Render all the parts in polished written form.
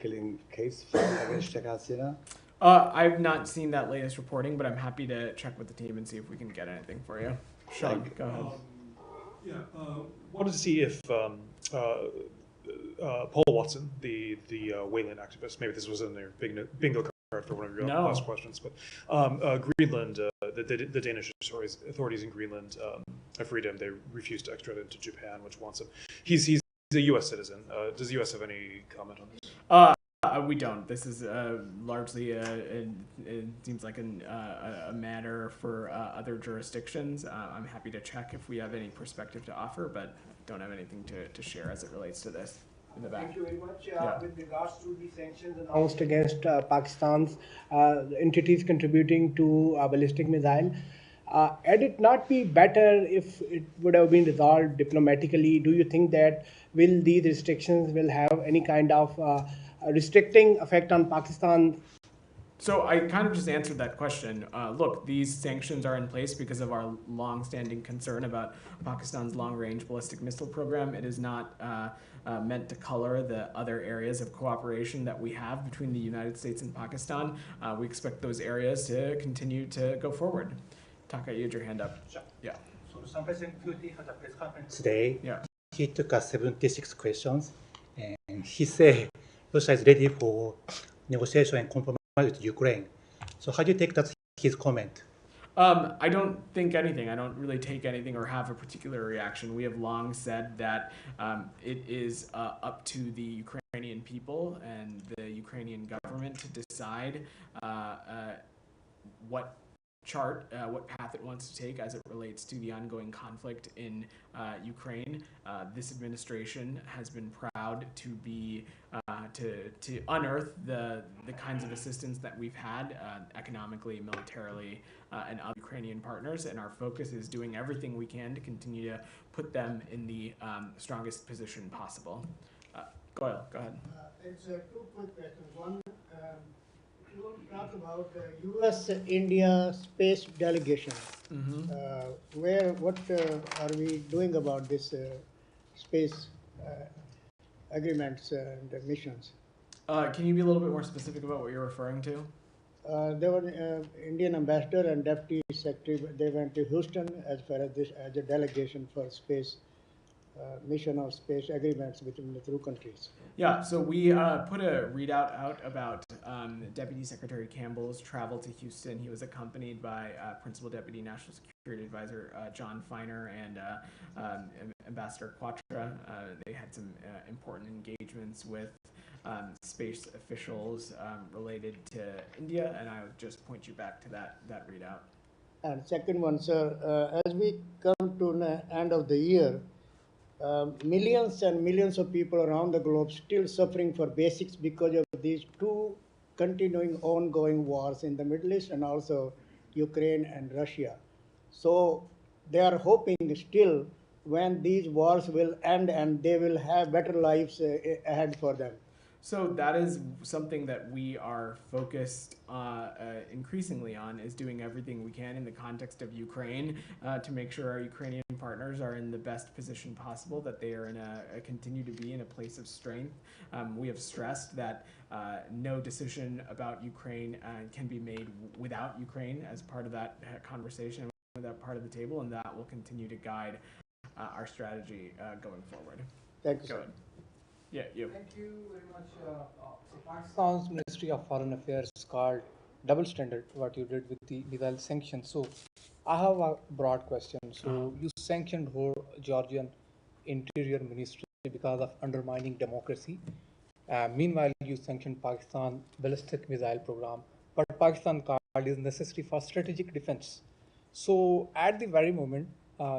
killing case filed against Sheikh Hasina? I've not seen that latest reporting, but I'm happy to check with the team and see if we can get anything for you. Sean, go ahead. Wanted to see if Paul Watson, the Wayland activist, maybe this was in their bingo card for one of your last questions, but Greenland, the Danish authorities in Greenland have freed him. They refused to extradite him to Japan, which wants him. He's a U.S. citizen. Does the U.S. have any comment on this? We don't. This is largely, it seems like a matter for other jurisdictions. I'm happy to check if we have any perspective to offer, but don't have anything to share as it relates to this. In the back. Thank you very much. With regards to the sanctions announced against Pakistan's entities contributing to a ballistic missile, had it not be better if it would have been resolved diplomatically? Do you think that these restrictions will have any kind of restricting effect on Pakistan? So I kind of just answered that question. Look, these sanctions are in place because of our long-standing concern about Pakistan's long-range ballistic missile program. It is not meant to color the other areas of cooperation that we have between the United States and Pakistan. We expect those areas to continue to go forward. Taka, you had your hand up. Sure. Yeah. So the President Putin had a press conference today. Yeah. He took 76 questions, and he said Russia is ready for negotiation and compromise with Ukraine. So how do you take that his comment? I don't think anything. I don't really take anything or have a particular reaction. We have long said that it is up to the Ukrainian people and the Ukrainian government to decide what path it wants to take as it relates to the ongoing conflict in Ukraine. This administration has been proud to be to unearth the kinds of assistance that we've had economically, militarily, and other Ukrainian partners, and our focus is doing everything we can to continue to put them in the strongest position possible. Goyle, go ahead. It's two quick questions. One, you want to talk about U.S.-India space delegation. What are we doing about this space agreements and missions? Can you be a little bit more specific about what you're referring to? There were Indian ambassador and deputy secretary. They went to Houston as far as this as a delegation for space mission or space agreements between the two countries. Yeah, so we put a readout out about Deputy Secretary Campbell's travel to Houston. He was accompanied by Principal Deputy National Security Advisor John Feiner and Ambassador Quatra. They had some important engagements with space officials related to India, and I would just point you back to that readout. And second one, sir, as we come to the end of the year, millions and millions of people around the globe still suffering for basics because of these two continuing ongoing wars in the Middle East and also Ukraine and Russia. So they are hoping still when these wars will end and they will have better lives ahead for them. So that is something that we are focused increasingly on, is doing everything we can in the context of Ukraine to make sure our Ukrainian partners are in the best position possible, that they are continue to be in a place of strength. We have stressed that no decision about Ukraine can be made without Ukraine as part of that conversation, with that part of the table, and that will continue to guide our strategy going forward. Thank you. Go ahead. Yeah, you. Thank you very much. So Pakistan's Ministry of Foreign Affairs called double standard what you did with the missile sanctions. So I have a broad question. So you sanctioned whole Georgian Interior Ministry because of undermining democracy. Meanwhile, you sanctioned Pakistan ballistic missile program, but Pakistan card is necessary for strategic defense. So at the very moment,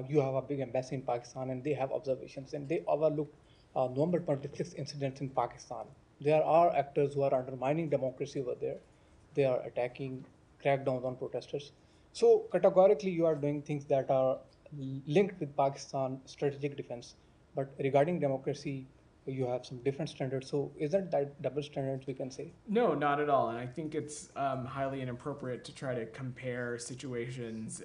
you have a big embassy in Pakistan and they have observations and they overlook November 26th incidents in Pakistan. There are actors who are undermining democracy over there. They are attacking crackdowns on protesters. So categorically, you are doing things that are linked with Pakistan strategic defense. But regarding democracy, you have some different standards. So isn't that double standards, we can say? No, not at all. And I think it's highly inappropriate to try to compare situations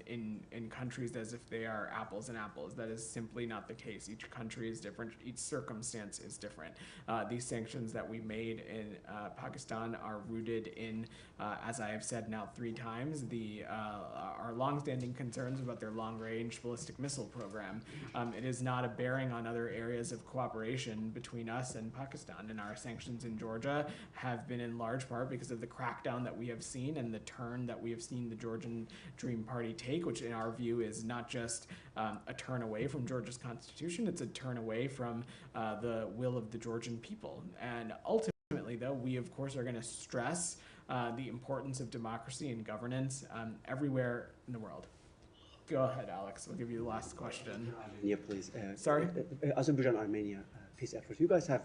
in countries as if they are apples and apples. That is simply not the case. Each country is different. Each circumstance is different. These sanctions that we made in Pakistan are rooted in, as I have said now 3 times, our longstanding concerns about their long-range ballistic missile program. It is not a bearing on other areas of cooperation between us and Pakistan. And our sanctions in Georgia have been in large part because of the crackdown that we have seen and the turn that we have seen the Georgian Dream Party take, which in our view is not just a turn away from Georgia's constitution, it's a turn away from the will of the Georgian people. And ultimately, though, we of course are going to stress the importance of democracy and governance everywhere in the world. Go ahead, Alex. We'll give you the last question. Armenia, please. Sorry? Azerbaijan, Armenia peace efforts. You guys have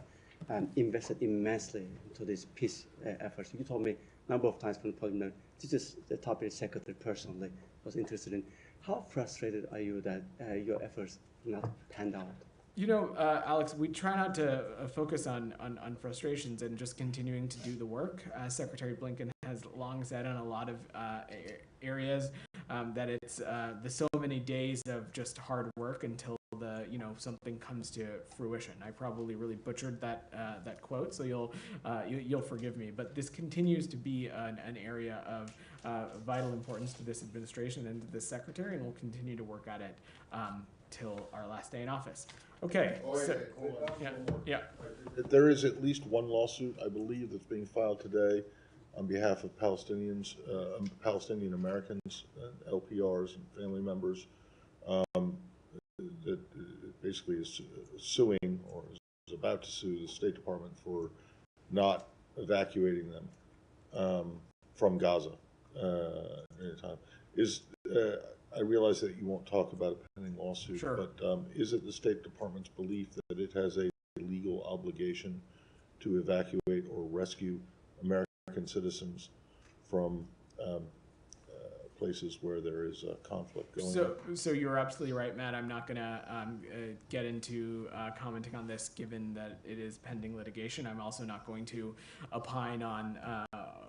invested immensely into these peace efforts. You told me a number of times from the podium that this is the topic the Secretary personally was interested in. How frustrated are you that your efforts not panned out? You know, Alex, we try not to focus on frustrations and just continuing to do the work. Secretary Blinken has long said on a lot of areas that it's the so many days of just hard work until something comes to fruition. I probably really butchered that quote, so you'll forgive me. But this continues to be an area of vital importance to this administration and to this secretary, and we'll continue to work at it till our last day in office. Okay. Yeah. There is at least one lawsuit, I believe, that's being filed today on behalf of Palestinians, Palestinian Americans, LPRs, and family members, that basically is suing or is about to sue the State Department for not evacuating them from Gaza at any time. I realize that you won't talk about a pending lawsuit, sure. But is it the State Department's belief that it has a legal obligation to evacuate or rescue American citizens from places where there is a conflict going on? So you're absolutely right, Matt. I'm not going to get into commenting on this given that it is pending litigation. I'm also not going to opine on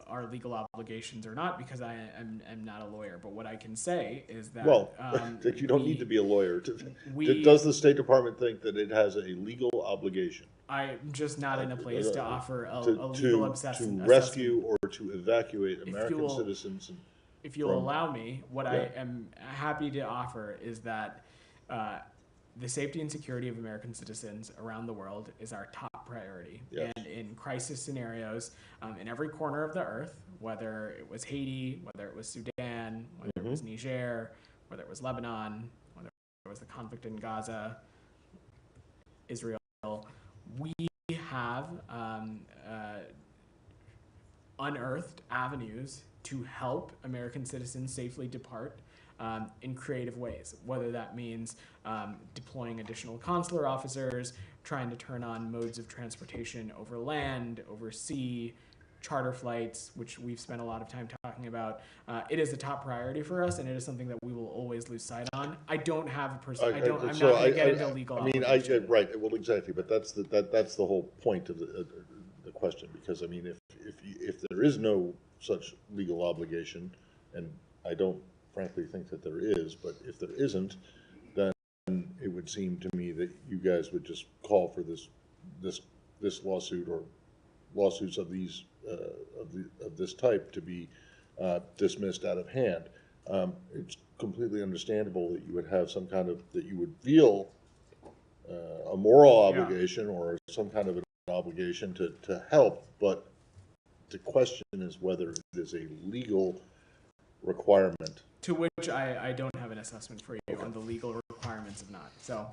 our legal obligations or not because I am not a lawyer. But what I can say is that... Well, that you don't need to be a lawyer. Does the State Department think that it has a legal obligation? I'm just not in a place to offer a legal assessment. To rescue or to evacuate American citizens. If you'll allow me, what I am happy to offer is that the safety and security of American citizens around the world is our top priority. Yes. And in crisis scenarios, in every corner of the earth, whether it was Haiti, whether it was Sudan, whether it was Niger, whether it was Lebanon, whether it was the conflict in Gaza, Israel, we have unearthed avenues to help American citizens safely depart in creative ways, whether that means deploying additional consular officers, trying to turn on modes of transportation over land, over sea, charter flights, which we've spent a lot of time talking about. It is a top priority for us, and it is something that we will always lose sight on. I don't have a person. I'm not going to get into legal. Right. Well, exactly. But that's the whole point of the question. Because I mean, if there is no such legal obligation, and I don't frankly think that there is, but if there isn't, then it would seem to me that you guys would just call for this lawsuit or lawsuits of these of this type to be dismissed out of hand. It's completely understandable that you would have some kind of, that you would feel a moral obligation or some kind of an obligation to help, but the question is whether it is a legal requirement. To which I don't have an assessment for you on the legal requirements of not. So,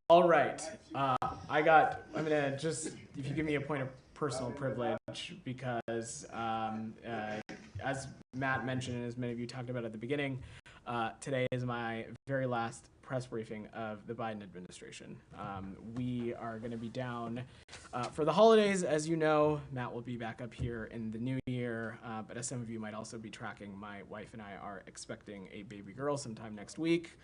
all right. I'm going to just, if you give me a point of personal privilege, because as Matt mentioned, and as many of you talked about at the beginning, today is my very last press briefing of the Biden administration. We are going to be down for the holidays. As you know, Matt will be back up here in the new year, but as some of you might also be tracking, my wife and I are expecting a baby girl sometime next week.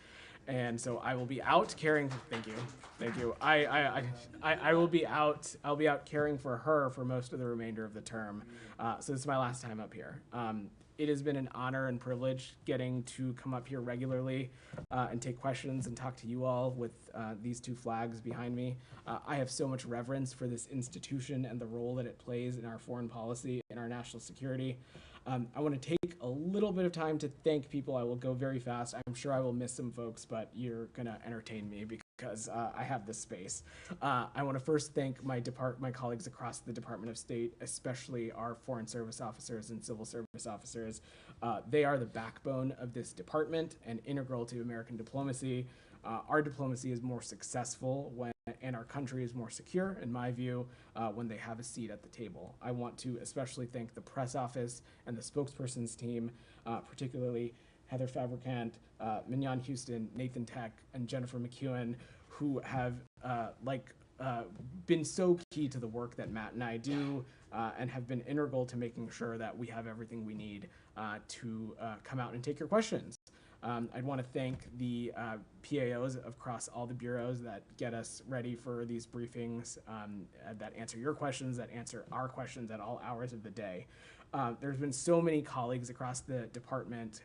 And so I will be out caring. Thank you. I will be out. I'll be out caring for her for most of the remainder of the term. So this is my last time up here. It has been an honor and privilege getting to come up here regularly and take questions and talk to you all with these two flags behind me. I have so much reverence for this institution and the role that it plays in our foreign policy and our national security. I want to take a little bit of time to thank people. I will go very fast. I'm sure I will miss some folks, but you're going to entertain me because I have this space. I want to first thank my colleagues across the Department of State, especially our Foreign Service officers and Civil Service officers. They are the backbone of this department and integral to American diplomacy. Our diplomacy is more successful and our country is more secure, in my view, when they have a seat at the table. I want to especially thank the press office and the spokespersons team, particularly Heather Fabricant, Mignon Houston, Nathan Tech, and Jennifer McEwen, who have been so key to the work that Matt and I do and have been integral to making sure that we have everything we need to come out and take your questions. I'd want to thank the PAOs across all the bureaus that get us ready for these briefings, that answer your questions, that answer our questions at all hours of the day. There's been so many colleagues across the department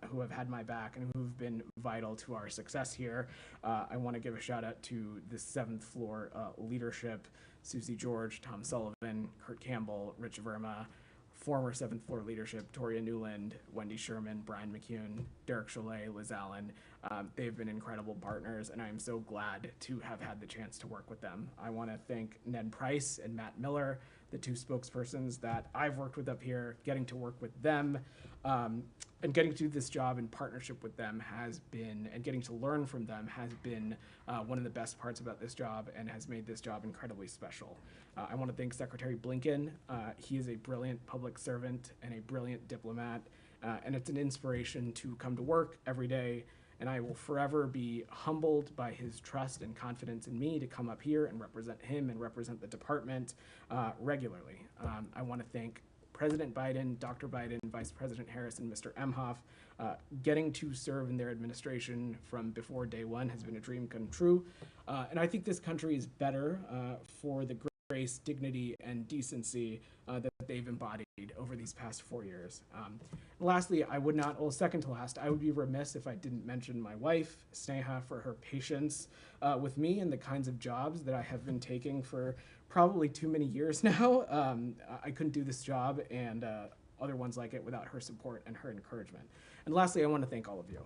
who have had my back and who've been vital to our success here. I want to give a shout out to the 7th floor leadership, Susie George, Tom Sullivan, Kurt Campbell, Rich Verma, former 7th floor leadership, Toria Newland, Wendy Sherman, Brian McCune, Derek Cholet, Liz Allen. They've been incredible partners, and I am so glad to have had the chance to work with them. I want to thank Ned Price and Matt Miller, the two spokespersons that I've worked with up here. Getting to work with them and getting to do this job in partnership with them has been, and getting to learn from them has been one of the best parts about this job and has made this job incredibly special. I want to thank Secretary Blinken. He is a brilliant public servant and a brilliant diplomat, and it's an inspiration to come to work every day, and I will forever be humbled by his trust and confidence in me to come up here and represent him and represent the department regularly. I want to thank President Biden, Dr. Biden, Vice President Harris, and Mr. Emhoff. Getting to serve in their administration from before day one has been a dream come true, and I think this country is better for the grace, dignity, and decency that they've embodied over these past 4 years. Lastly, second to last, I would be remiss if I didn't mention my wife, Sneha, for her patience with me and the kinds of jobs that I have been taking for probably too many years now. I couldn't do this job and other ones like it without her support and her encouragement. And lastly, I want to thank all of you.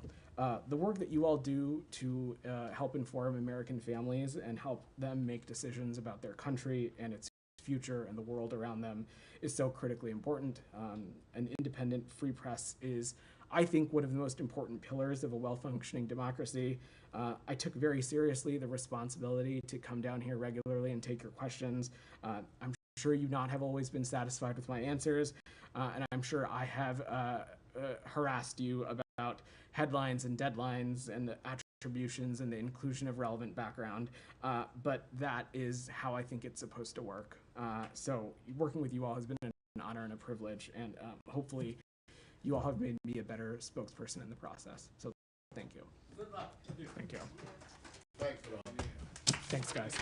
The work that you all do to help inform American families and help them make decisions about their country and its future and the world around them is so critically important. An independent free press is, I think, one of the most important pillars of a well-functioning democracy. I took very seriously the responsibility to come down here regularly and take your questions. I'm sure you not have always been satisfied with my answers, and I'm sure I have harassed you about headlines and deadlines and the attributions and the inclusion of relevant background, but that is how I think it's supposed to work. So working with you all has been an honor and a privilege, and hopefully you all have made me a better spokesperson in the process. So thank you. Good luck. Thank you. Thanks, Vedant. Thanks, guys.